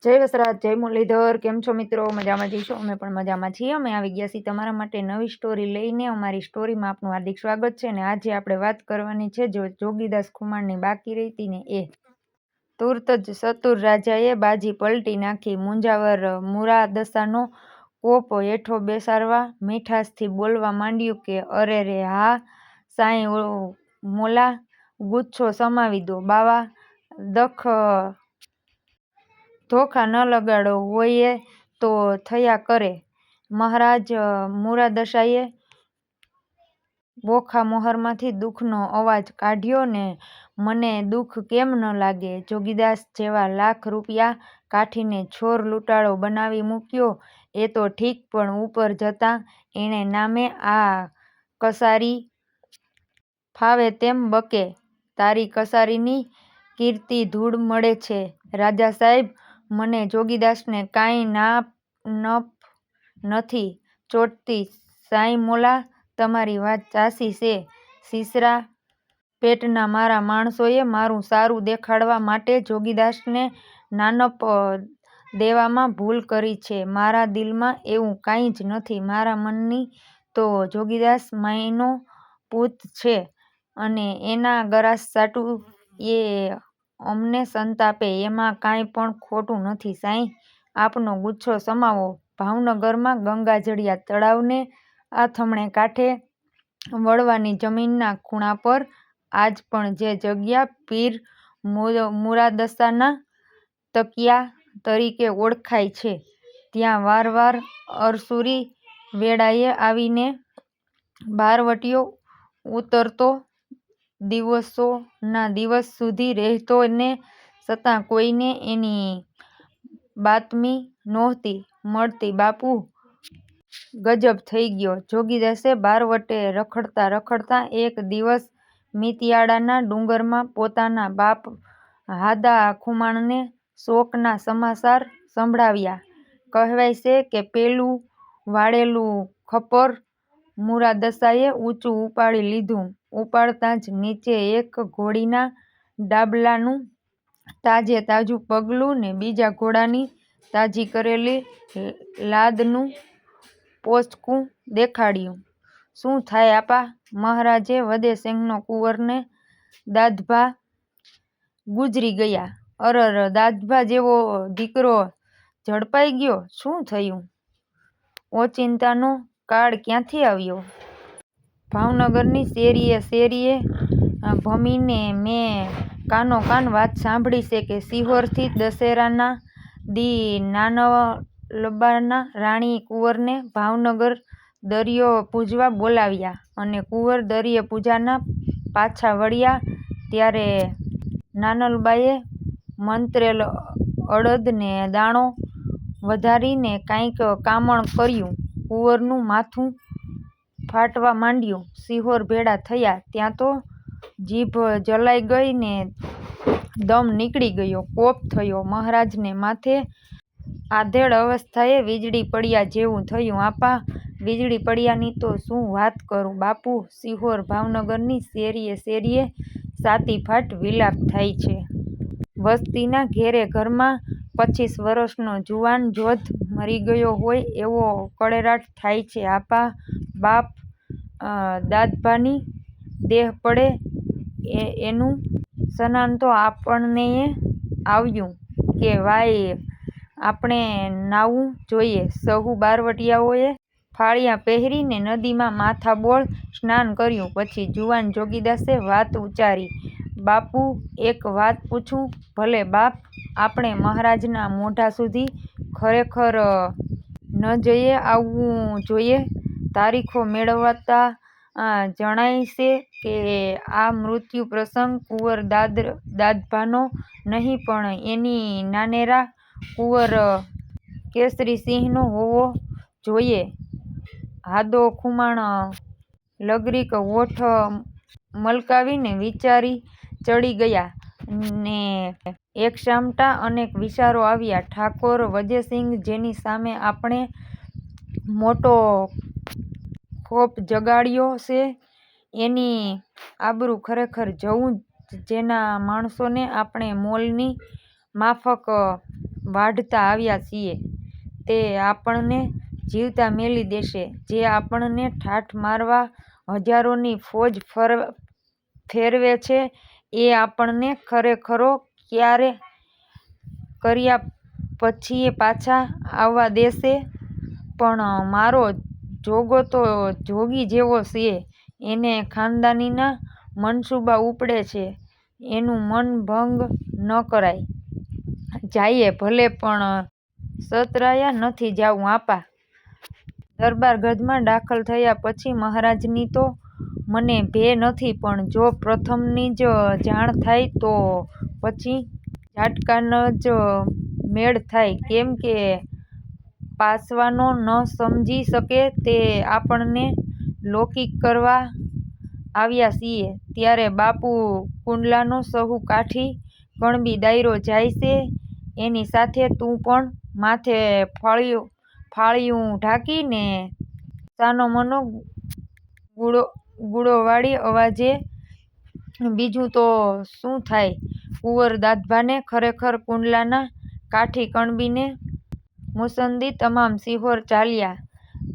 જય વસરાજ, જય મુરલીધર. કેમ છો મિત્રો? મજામાં જઈશો? અમે પણ મજામાં છીએ. અમે આવી ગયા છીએ તમારા માટે નવી સ્ટોરી લઈને. અમારી સ્ટોરીમાં આપનું હાર્દિક સ્વાગત છે. અને આજે આપણે વાત કરવાની છે જોગીદાસ ખુમાણની બાકી રહેતી ને એ. તુરત જ ચતુર રાજાએ બાજી પલટી નાખી. મુંજાવર મુરાદસાનો કોપ હેઠો બેસાડવા મીઠાશથી બોલવા માંડ્યું કે અરે રે હા સાંઈ મોલા, ગુચ્છો સમાવી દો. બાવા ધોખા ન લગાડો હોય તો થયા કરે. મહારાજ મુરાદસાએ બોખા મોહરમાંથી દુઃખનો અવાજ કાઢ્યો ને મને દુઃખ કેમ ન લાગે? જોગીદાસ જેવા લાખ રૂપિયા કાઢીને છોર લૂંટારો બનાવી મૂક્યો એ તો ઠીક, પણ ઉપર જતાં એણે નામે આ કસારી ફાવે તેમ બકે. તારી કસારીની કીર્તિ ધૂળ મળે છે. રાજા સાહેબ, મને જોગીદાસને કાંઈ નપ નથી ચોંટતી. સાંઈ મોલા, તમારી વાત સાચી છે. સીસરા પેટના મારા માણસોએ મારું સારું દેખાડવા માટે જોગીદાસને નાનપ દેવામાં ભૂલ કરી છે. મારા દિલમાં એવું કાંઈ જ નથી. મારા મનની તો જોગીદાસ માયનો પૂત છે અને એના ગરાસ-સાટું એ અમને સંતાપે એમાં કાંઈ પણ ખોટું નથી. સાંઈ, આપનો ગુચ્છો સમાવો. ભાવનગરમાં ગંગાજળિયા તળાવને આથમણે કાંઠે વળવાની જમીનના ખૂણા પર આજ પણ જે જગ્યા પીર મુરાદસાના તકિયા તરીકે ઓળખાય છે, ત્યાં વાર વાર અરસુરી વેળાએ આવીને બારવટિયો ઉતરતો, દિવસોના દિવસ સુધી રહેતો ને છતાં કોઈને એની બાતમી નહોતી મળતી. બાપુ, ગજબ થઈ ગયો. જોગીદાસે બારવટે રખડતા રખડતા એક દિવસ મિતિયાળાના ડુંગરમાં પોતાના બાપ હાદા ખુમાણને શોકના સમાચાર સંભળાવ્યા. કહેવાય છે કે પેલું વાળેલું ખપ્પર મુરાદસાએ ઊંચું ઉપાડી લીધું. ઉપાડતાં જ નીચે એક ઘોડીના ડાબલાનું તાજે તાજું પગલું ને બીજા ઘોડાની તાજી કરેલી લાદનું પોચકું દેખાડ્યું. શું થાય આપા? મહારાજે વદેસિંહનો કુંવરને દાદભા ગુજરી ગયા. અરર, દાદભા જેવો દીકરો ઝડપાઈ ગયો? શું થયું? ઓચિંતાનો કાળ ક્યાંથી આવ્યો? ભાવનગરની શેરીએ શેરીએ ભમીને મેં કાનોકાન વાત સાંભળી છે કે શિહોરથી દશેરાના દી નાનલબાના રાણી કુંવરને ભાવનગર દરિયો પૂજવા બોલાવ્યા અને કુંવર દરિયે પૂજાના પાછા વળ્યા ત્યારે નાનલબાએ મંત્રેલ અડદ ને દાણો વધારીને કાંઈક કામણ કર્યું. કુંવરનું માથું ફાટવા માંડ્યું. શિહોર ભેળા થયા ત્યાં તો જીભ જલાઈ ગઈ ને દમ નીકળી ગયો. કોપ થયો. મહારાજને માથે આધેડ અવસ્થાએ વીજળી પડ્યા જેવું થયું. આપા, વીજળી પડ્યાની તો શું વાત કરું બાપુ. શિહોર ભાવનગરની શેરીએ શેરીએ છાતીફાટ વિલાપ થાય છે. વસ્તીના ઘેરે ઘરમાં 25 વરસનો જુવાન જોધ મરી ગયો હોય એવો કળેરાટ થાય છે. આપા, બાપ દાદભાની દેહ પડે એનું સ્નાન તો આપણનેય આવ્યું કે વાય આપણે નાવું જોઈએ. સહુ બારવટિયાઓએ ફાળિયા પહેરીને નદીમાં માથાબોળ સ્નાન કર્યું. પછી જુવાન જોગીદાસે વાત ઉચ્ચારી. બાપુ, એક વાત પૂછું? ભલે બાપ. આપણે મહારાજના મોઢા સુધી ખરેખર ન જઈ આવવું જોઈએ? તારીખો મેળવતા જણાય છે કે આ મૃત્યુ પ્રસંગ કુંવર દાદભાનો નહીં પણ એની નાનેરા કુંવર કેસરીસિંહનો હોવો જોઈએ. હાદો ખુમાણ લગરીક હોઠ મલકાવીને વિચારી ચડી ગયા ને એકસામટા અનેક વિચારો આવ્યા. ઠાકોર વદેસિંહ, જેની સામે આપણે મોટો ખોફ જગાડ્યો છે, એની આબરૂ ખરેખર જવું. જેના માણસોને આપણે મોલની માફક વાઢતા આવ્યા છીએ તે આપણને જીવતા મેલી દેશે. જે આપણને ઠાઠ મારવા હજારોની ફોજ ફેરવે છે એ આપણને ખરેખરો કર્યા પછી પાછા આવવા દેશે. પણ મારો જોગો તો જોગી જેવો છે, એને ખાનદાનીના મનસૂબા ઉપડે છે, એનું મન ભંગ ન કરાય. જાઈએ ભલે, પણ સતરાયા નથી જાવું આપા. દરબારગઢમાં દાખલ થયા પછી મહારાજની તો મને ભે નથી, પણ જો પ્રથમની જ જાણ થાય તો પછી ઝાટકાનો જ મેળ થાય. કેમ કે પાસવાનો ન સમજી શકે તે આપણને લૌકિક કરવા આવ્યા છીએ. ત્યારે બાપુ કુંડલાનો સહુ કાઠી કણબી દાયરો જાય છે, એની સાથે તું પણ માથે ફાળિયું ઢાંકી ને સાનોમાનો ગુળોવાળી અવાજે. બીજું તો શું થાય? કુંવર દાદભાને ખરેખર કુંડલાના કાઠી કણબીને મુસંદી તમામ સિહોર ચાલ્યા.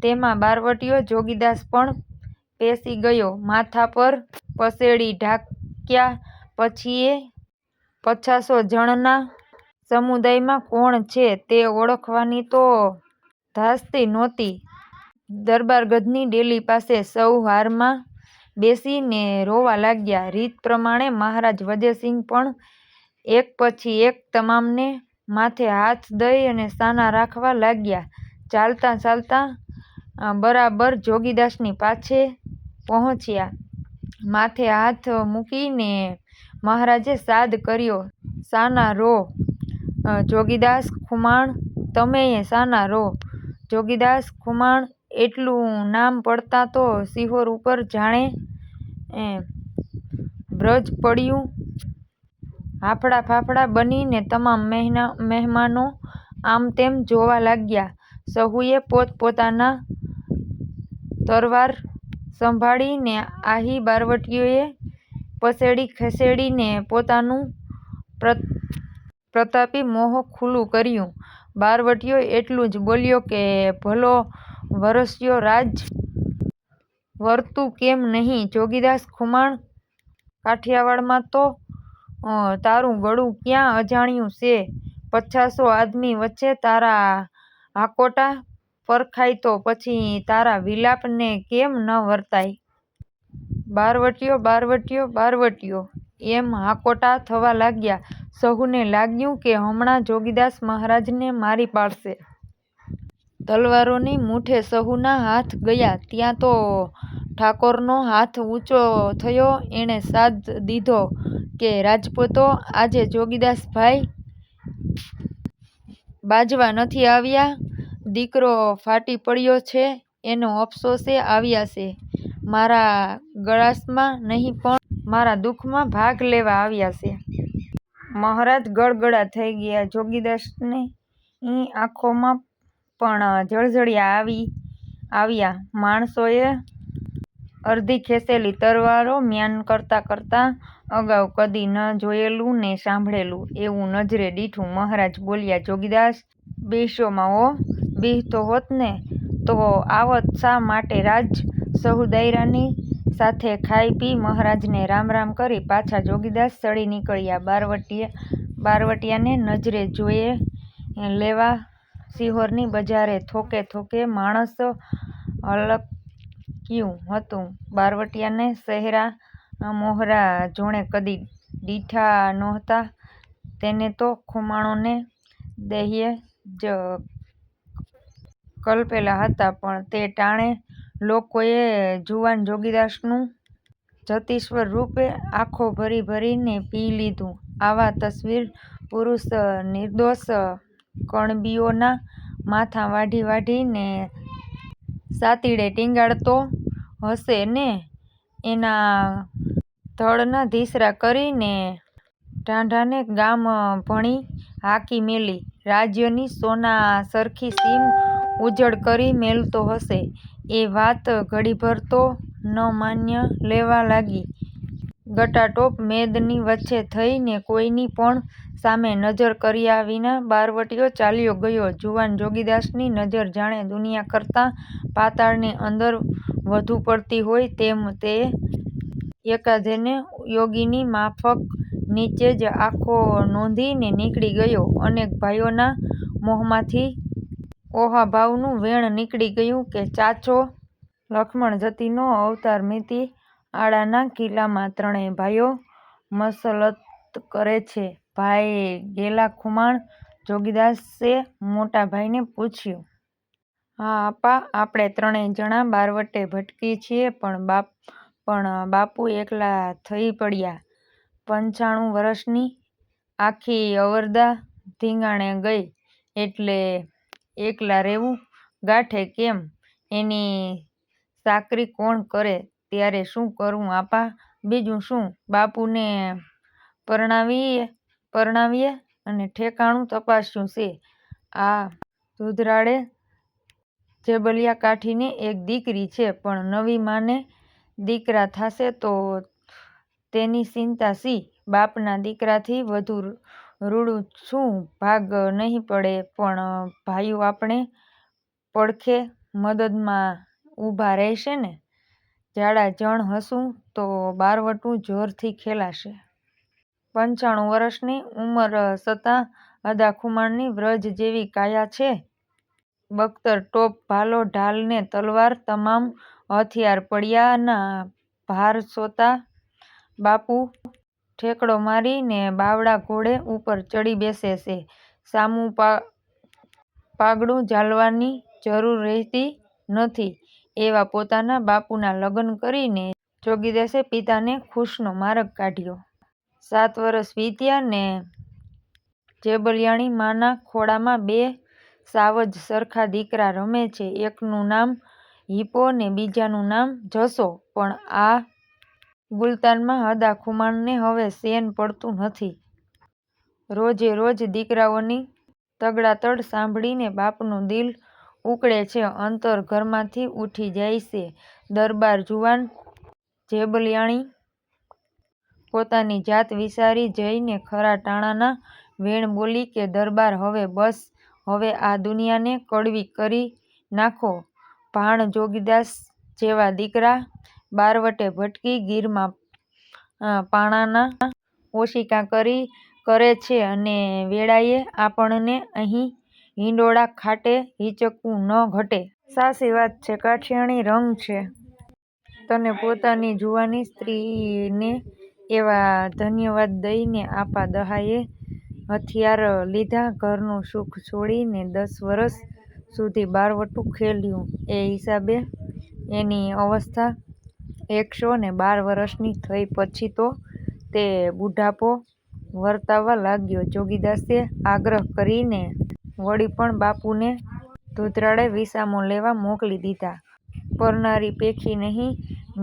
તેમાં બારવટીયો જોગીદાસ પણ પેસી ગયો. માથા પર પસેડી ઢાંક્યા પછી એ 50 જણના સમુદાયમાં કોણ છે તે ઓળખવાની તો ધાસ્તી નહોતી. દરબારગઢની ડેલી પાસે સૌ હારમાં બેસી ને રોવા લાગ્યા. રીત પ્રમાણે મહારાજ વજયસિંહ પણ એક પછી એક તમામને માથે હાથ દઈ અને સાના રાખવા લાગ્યા. ચાલતા ચાલતા બરાબર જોગીદાસની પાછે પહોંચ્યા. માથે હાથ મૂકી ને મહારાજે સાદ કર્યો, સાના રો જોગીદાસ ખુમાણ, તમેય સાના રો. જોગીદાસ ખુમાણ એટલું નામ પડતાં તો સિહોર ઉપર જાણે બ્રજ પડ્યું. હાફડા ફાફડા બની ને તમામ મહેમાનો આમતેમ જોવા લાગ્યા. સહુએ પોત પોતાના તરવાર સંભાળી ને આહી બારવટીયોએ પસેડી ખસેડી ને પોતાનું પ્રતાપી મોં ખુલ્લું કર્યું. બારવટીયો એટલું જ બોલ્યો કે ભલો વરસ્યો રાજ વર્તું કેમ નહીં? જોગીદાસ ખુમાણ, કાઠિયાવાડમાં તો તારું ગળું ક્યાં અજાણ્યું છે? 50 આદમી વચ્ચે તારા હાકોટા પરખાય તો પછી તારા વિલાપ ને કેમ ન વર્તાય? બારવટીયો, બારવટીયો, બારવટીયો એમ હાકોટા થવા લાગ્યા. સહુને લાગ્યું કે હમણાં જોગીદાસ મહારાજને મારી પાડશે. તલવારોની મૂઠે સહુના હાથ ગયા. ત્યાં તો ઠાકોરનો હાથ ઊંચો થયો. એણે સાદ દીધો કે રાજપૂતો, આજે જોગીદાસભાઈ બાજવા નથી આવ્યા. દીકરો ફાટી પડ્યો છે એનો અફસોસે આવ્યા છે. મારા ગળાસમાં નહીં પણ મારા દુઃખમાં ભાગ લેવા આવ્યા છે. મહારાજ ગળગળા થઈ ગયા. જોગીદાસની આંખોમાં પણ જળજળિયા આવ્યા. માણસોએ અડધી ખેંચેલી તલવારો મ્યાન કરતાં કરતાં અગાઉ કદી ન જોયેલું ને સાંભળેલું એવું નજરે દીઠું. મહારાજ બોલ્યા, જોગીદાસ બીસોમાં હો! બીસતો હોત ને તો આવત શા માટે રાજ? સહુ દાયરાની સાથે ખાઈ પી મહારાજને રામ રામ કરી પાછા જોગીદાસ ચડી નીકળ્યા. બારવટીયાને નજરે જોયે લેવા સિહોરની બજારે થોકે થોકે માણસ હલક્યું હતું. બારવટીયાને ચહેરા મોહરા જોણે કદી દીઠા નહોતા. તેને તો ખુમાણોને દૈયે જ કલ્પેલા હતા, પણ તે ટાણે લોકોએ જુવાન જોગીદાસનું જતીશ્વર રૂપ આંખો ભરી ભરીને પી લીધું. આવા તસ્વીર પુરુષ નિર્દોષ કણબીઓના માથાં વાઢી વાઢી ને સાતીડે ટીંગાડતો હશે ને એના ધડના ધીસરા કરી ને ટાઢાને ગામ ભણી હાંકી મેલી. રાજ્યની સોના સરખી સીમ ઉજ્જડ કરી મેલતો હશે. એ વાત ઘડીભર તો ન માન્ય લેવા લાગી. ગટાટોપ મેદની વચ્ચે થઈને કોઈની પણ સામે નજર કર્યા વિના બારવટીયો ચાલ્યો ગયો. જુવાન જોગીદાસની નજર જાણે દુનિયા કરતાં પાતાળની અંદર વધુ પડતી હોય તેમ તે એકાંધેને યોગીની માફક નીચે જ આંખો નોંધીને નીકળી ગયો. અનેક ભાઈઓના મોંમાંથી ઓહાભાવનું વેણ નીકળી ગયું કે ચાચો લક્ષ્મણ જતીનો અવતાર મિતી આડાના કિલ્લામાં ત્રણેય ભાઈઓ મસલત કરે છે. ભાઈ ગેલા ખુમાણ જોગીદાસે મોટા ભાઈને પૂછ્યું. હા આપા, આપણે ત્રણેય જણા બારવટે ભટકી છીએ, પણ બાપુ એકલા થઈ પડ્યા. 95 વરસની આખી અવરદા ધીંગાણે ગઈ એટલે એકલા રેવું ગાઠે કેમ? એની સાકરી કોણ કરે? ત્યારે શું કરવું આપા? બીજું શું? બાપુને પરણાવીએ અને ઠેકાણું તપાસ્યું છે. આ દુધરાળે જેબલિયા કાઠીને એક દીકરી છે, પણ નવી માને દીકરા થાશે તો તેની ચિંતા શી? બાપના દીકરાથી વધુ રૂડું શું ભાગ નહીં પડે? પણ ભાઈઓ આપણે પડખે મદદમાં ઊભા રહેશે ને? જાડા જણ હશું તો બારવટું જોરથી ખેલાશે. 95 વરસની ઉંમર છતાં અદાખુમાણની વ્રજ જેવી કાયા છે. બખ્તર, ટોપ, ભાલો, ઢાલ ને તલવાર તમામ હથિયાર પડ્યાના ભાર સોતા બાપુ ઠેકડો મારી ને બાવળા ઘોડે ઉપર ચડી બેસે છે. સામું પાગડું ઝાલવાની જરૂર રહેતી નથી એવા પોતાના બાપુના લગ્ન કરીને જોગીદાસે પિતાને ખુશનો માર્ગ કાઢ્યો. 7 વરસ વીત્યા ને જેબલિયાણી માના ખોળામાં 2 સાવજ સરખા દીકરા રમે છે. એકનું નામ હિપો ને બીજાનું નામ જસો. પણ આ ગુલતાનમાં અદાખુમાણને હવે ચેન પડતું નથી. રોજે રોજ દીકરાઓની તગડાતડ સાંભળીને બાપનું દિલ ઉકળે છે. અંતર ઘરમાંથી ઉઠી જાય છે. દરબાર જુવાન જેબલિયાણી પોતાની જાત વિસારી જઈને ખરા ટાણાના વેણ બોલી કે દરબાર, હવે બસ, હવે આ દુનિયાને કડવી કરી નાખો. ભાણ જોગીદાસ જેવા દીકરા બારવટે ભટકી ગીરમાં પાણાના ઓશિકા કરે છે અને વેળાએ આપણને અહીં હિંડોળા ખાટે હિચકવું ન ઘટે. સાચી વાત છે. કાઠિયાણી રંગ છે. તને પોતાની જુવાની સ્ત્રીને એવા ધન્યવાદ દઈને આપા દહાએ હથિયાર લીધા, ઘરનું સુખ છોડીને 10 વરસ સુધી બારવટું ખેલ્યું. એ હિસાબે એની અવસ્થા 112 વરસની થઈ પછી તો તે બુઢાપો વર્તાવા લાગ્યો. જોગીદાસે આગ્રહ કરીને વળી પણ બાપુને દુધરાળે વિસામો લેવા મોકલી દીધા. પરનારી પેખી નહીં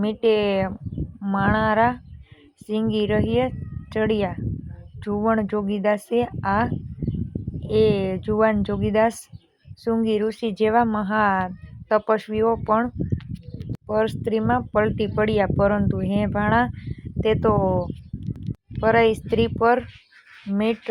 મીટે માણારા સીંગી રહીએ ચડિયા. જુવાન જોગીદાસ શુંગી ઋષિ જેવા મહા તપસ્વીઓ પણ પરસ્ત્રીમાં પલટી પડ્યા, પરંતુ હે ભાણા, તે તો પરાઈ સ્ત્રી પર મીટ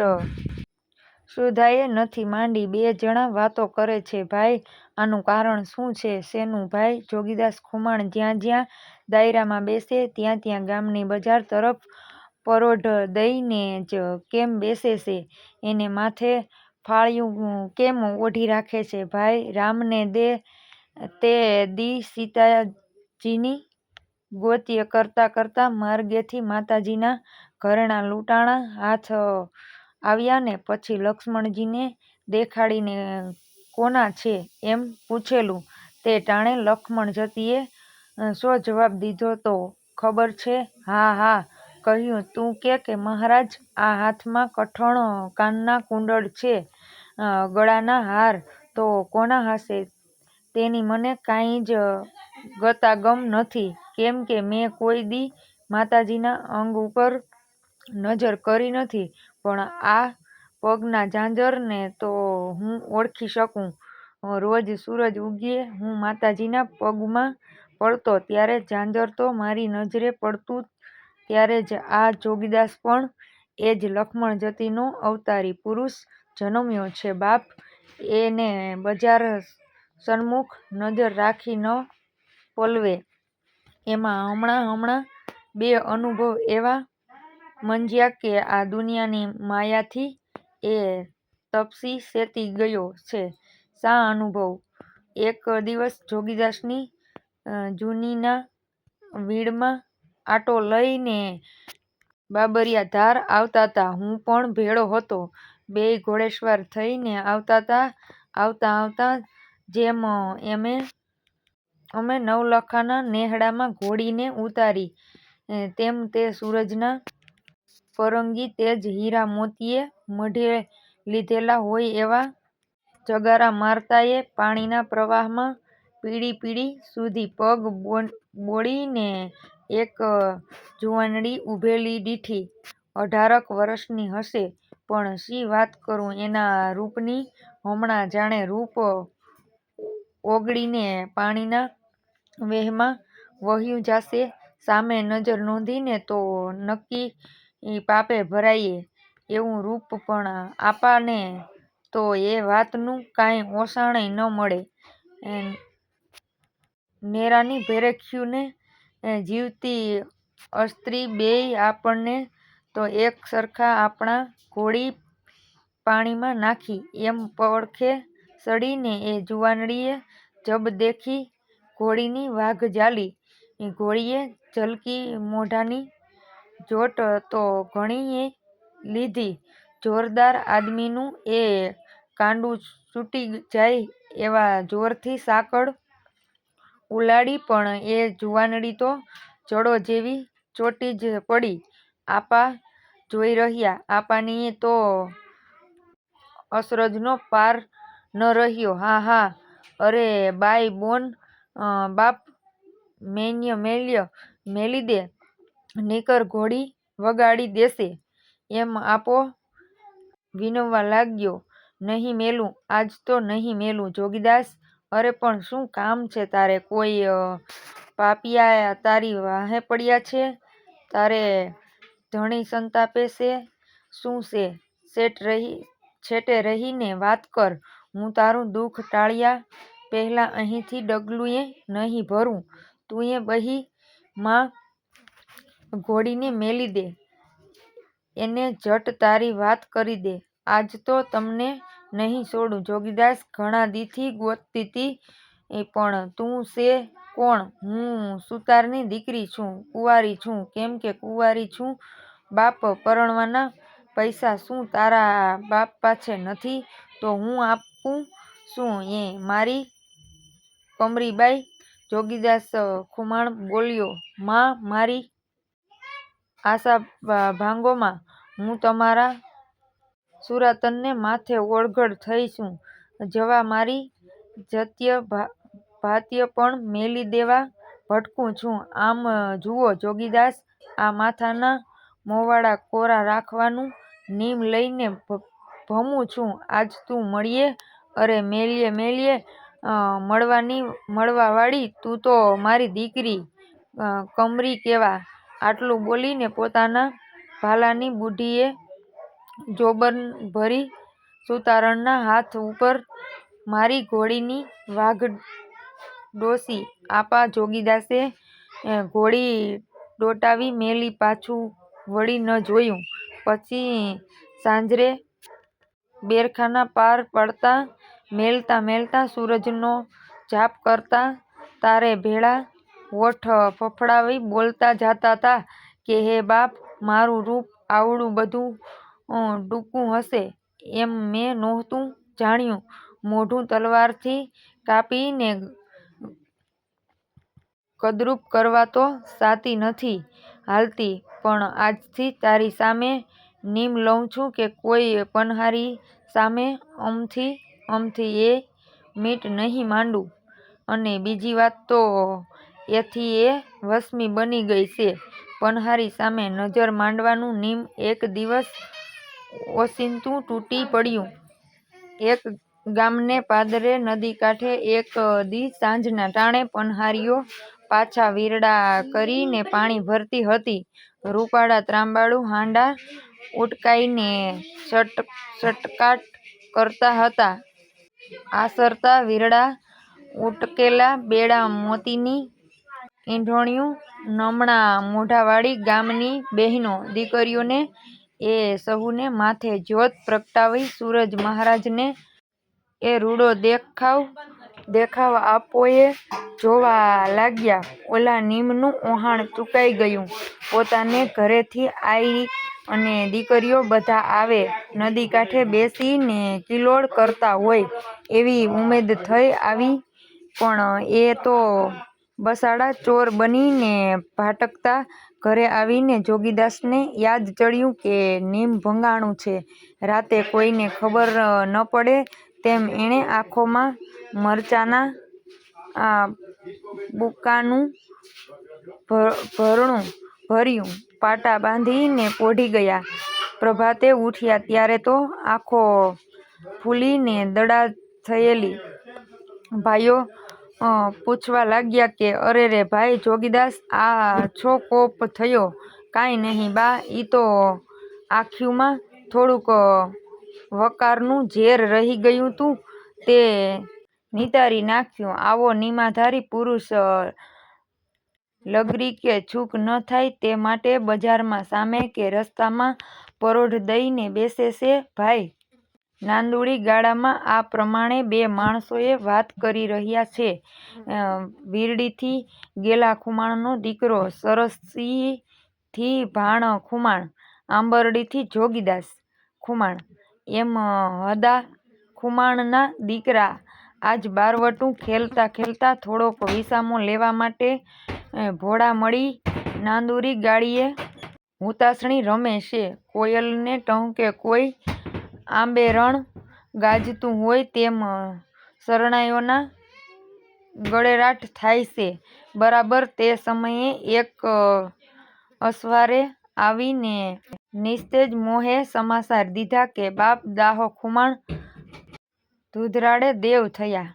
સુધાયે નથી માંડી. 2 જણા વાતો કરે છે. ભાઈ, આનું કારણ શું છે? શેનું ભાઈ? જોગીદાસ ખુમાણ જ્યાં જ્યાં દાયરામાં બેસે ત્યાં ગામની બજાર તરફ પરોઢ દઈને જ કેમ બેસે છે? એને માથે ફાળિયું કેમ ઓઢી રાખે છે? ભાઈ રામને તે દી સીતાજીની ગોત્ય કરતાં માર્ગેથી માતાજીના ઘરેણાં લૂંટાણા હાથ આવ્યા ને પછી લક્ષ્મણજીને દેખાડીને કોના છે એમ પૂછેલું. તે ટાણે લક્ષ્મણ જતીએ શો જવાબ દીધો તો ખબર છે? હા હા કહ્યું. તું કે મહારાજ, આ હાથમાં કઠણ કાનના કુંડળ છે, ગળાના હાર તો કોના હશે? તેની મને કાંઈ જ ગતાગમ નથી, કેમ કે મેં કોઈ દી માતાજીના અંગ ઉપર નજર કરી નથી. પણ આ પગના ઝાંઝરને તો હું ઓળખી શકું. રોજ સૂરજ ઉગે હું માતાજીના પગમાં પડતો ત્યારે ઝાંઝર તો મારી નજરે પડતું ત્યારે જ આ જોગીદાસ પણ એ જ લક્ષ્મણ જતીનો અવતારી પુરુષ જન્મ્યો છે. બાપ એને બજાર સન્મુખ નજર રાખી ન પલવે. એમાં હમણાં બે અનુભવ એવા મંજ્યા કે આ દુનિયાની માયાથી એ તપસી શેતી ગયો છે. શા અનુભવ? એક દિવસ જોગીદાસની જુનીના વીડમાં આટો લઈને બાબરિયા ધાર આવતાતા. હું પણ ભેળો હતો. બેય ઘોડેસવાર થઈને આવતાતા. આવતાં જેમ અમે નવલખાના નેહડામાં ઘોડીને ઉતારી તેમ તે સૂરજના પરંગી તેજ હીરા મોતીએ મઢી લીધેલા હોય એવા ચગારા મારતાંયે પાણીના પ્રવાહમાં પીડી સુધી પગ બોળીને એક જુવાનડી ઊભેલી દીઠી. 18 વરસની હશે. પણ શી વાત કરું એના રૂપની! હમણાં જાણે રૂપ ઓગળીને પાણીના વેહમાં વહ્યું જાશે. સામે નજર નોંધીએ તો નક્કી પાપે ભરાઈએ એવું રૂપ. પણ આપાને તો એ વાતનું કાંઈ ઓસાણેય ન મળે. નેરાની ભેરખ્યું ને જીવતી અસ્ત્રી બેય આપણને તો એક સરખા આપણા ઘોડી પાણીમાં નાખી. એમ પડખે ચડીને એ જુવાનડીએ જબ દેખી ઘોડીની વાઘ ઝાલી. ઘોડીએ ઝલકી મોઢાની જોટ તો ઘણીયે લીધી. જોરદાર આદમીનું એ કાંડું છૂટી જાય એવા જોરથી સાંકળ ઉલાળી. પણ એ જુવાનડી તો જડો જેવી ચોંટી જ પડી. આપા જોઈ રહ્યા. આપાનીએ તો અચરજનો પાર ન રહ્યો. હા હા અરે બાઈ બોન બાપ મેલી દે નીકર ઘોડી વગાડી દેશે. એમ આપો વિનવવા લાગ્યો. નહીં મેલું, આજ તો નહીં મેલું જોગીદાસ. અરે પણ શું કામ છે તારે? કોઈ પાપિયા તારી વાહે પડ્યા છે? તારે ધણી સંતાપે છે? શું છે? છેટે રહીને વાત કર. હું તારું દુઃખ ટાળ્યા પહેલાં અહીંથી ડગલુંયે નહીં ભરું. તુંયે બહી માં ઘોડીને મેલી દે. એને ઝટ તારી વાત કરી દે. આજ તો તમને નહીં છોડું. જોગીદાસ ઘણા દીથી ગોતતીતી. પણ તું છે કોણ? હું સુતારની દીકરી છું. કુંવારી છું. કેમ કે કુંવારી છું? બાપ પરણવાના પૈસા શું તારા બાપ પાસે નથી? તો હું આપું છું એ મારી કમરીબાઈ. જોગીદાસ ખુમાણ બોલ્યો. માં મારી આશા ભાંગોમાં. હું તમારા સુરાતનને માથે ઓળઘડ થઈ છું. જવા મારી જત્ય ભાત્ય પણ મેલી દેવા ભટકું છું. આમ જુઓ જોગીદાસ, આ માથાના મોવાડા કોરા રાખવાનું નિયમ લઈને ભમું છું. આજ તું મળીએ. અરે મેલ્યે મળવાવાળી, તું તો મારી દીકરી કમરી કેવા? આટલું બોલીને પોતાના ભાલાની બુઢીએ જોબન ભરી સુતારના હાથ ઉપર મારી ઘોડીની વાઘ ડોસી. આપા જોગીદાસે ઘોડી ડોટાવી મેલી. પાછું વળી ન જોયું. પછી સાંજરે બેરખાના પાર પડતાં મેલતા સૂરજનો જાપ કરતાં તારે ભેળા હોઠ ફફડાવી બોલતા જાતાતા કે હે બાપ, મારું રૂપ આવડું બધું ટૂંકું હશે એમ મેં નહોતું જાણ્યું. મોઢું તલવારથી કાપીને કદરૂપ કરવા તો છાતી નથી હાલતી. પણ આજથી તારી સામે નિયમ લઉં છું કે કોઈ પનહારી સામે અમથી એ મીટ નહીં માંડું. અને બીજી વાત તો એથી એ વશમી બની ગઈ છે. પનહારી સામે નજર માંડવાનું નિયમ એક દિવસ ઓચિંતું તૂટી પડ્યું. એક ગામને પાદરે નદી કાંઠે એક દી સાંજના ટાણે પનહારીઓ પાછા વીરડા કરીને પાણી ભરતી હતી. રૂપાળા ત્રાંબાળું હાંડા ઉટકાઈને ચટકાટ કરતા હતા. આસરતા વીરડા ઉટકેલા બેડા મોતીની ઈંઢોણિયું નમણા મોઢાવાળી ગામની બહેનો દીકરીઓને એ સહુને માથે જ્યોત પ્રગટાવી સૂરજ મહારાજને એ રૂડો દેખાવ આપોએ જોવા લાગ્યા. ઓલા નીમનું ઓહાણ ચૂકાઈ ગયું. પોતાને ઘરેથી આઈ અને દીકરીઓ બધા આવે નદી કાંઠે બેસી કિલોળ કરતા હોય એવી ઉમેદ થઈ આવી. પણ એ તો બસાડા ચોર બની ભાટકતા ઘરે આવીને જોગીદાસને યાદ ચડ્યું કે નીમ ભંગાણું છે. રાતે કોઈને ખબર ન પડે તેમ એણે આંખોમાં મરચાના બુક્કાનું ભરણું ભર્યું. પાટા બાંધીને પોઢી ગયા. પ્રભાતે ઉઠ્યા ત્યારે તો આંખો ફૂલીને દડા થયેલી. ભાઈઓ પૂછવા લાગ્યા કે અરે રે ભાઈ જોગીદાસ, આ છો કોપ થયો? કાંઈ નહીં બા, ઈ તો આંખ્યુંમાં થોડુંક વકારનું ઝેર રહી ગયું તું તે નિતારી નાખ્યું. આવો નિમાધારી પુરુષ લગરી કે છૂક ન થાય તે માટે બજારમાં સામે કે રસ્તામાં પરોઢ દઈને બેસે છે. ભાઈ નાંદુડી ગાળામાં આ પ્રમાણે બે માણસોએ વાત કરી રહ્યા છે. વીરડીથી ગેલા ખુમાણનો દીકરો, સરસીથી ભાણ ખુમાણ, આંબરડીથી જોગીદાસ ખુમાણ એમ હદા ખુમાણના દીકરા આજ બારવટું ખેલતા ખેલતા થોડોક વિસામો લેવા માટે ભોળા મળી નાંદુરી ગાળીએ હુતાસણી રમે છે. કોયલને ટહુકે કોઈ આંબેરણ ગાજતું હોય તેમ શરણાઈઓના ગળેરાટ થાય છે. બરાબર તે સમયે એક અસવારે આવીને નિસ્તેજ મોહે સમાચાર દીધા કે બાપ દાહો ખુમાણ ધૂધરાડે દેવ થયા.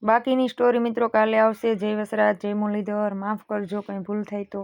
બાકીની સ્ટોરી મિત્રો કાલે આવશે. જય વસરાજ, જય મુરલીધર. માફ કરજો કંઈ ભૂલ થાય તો.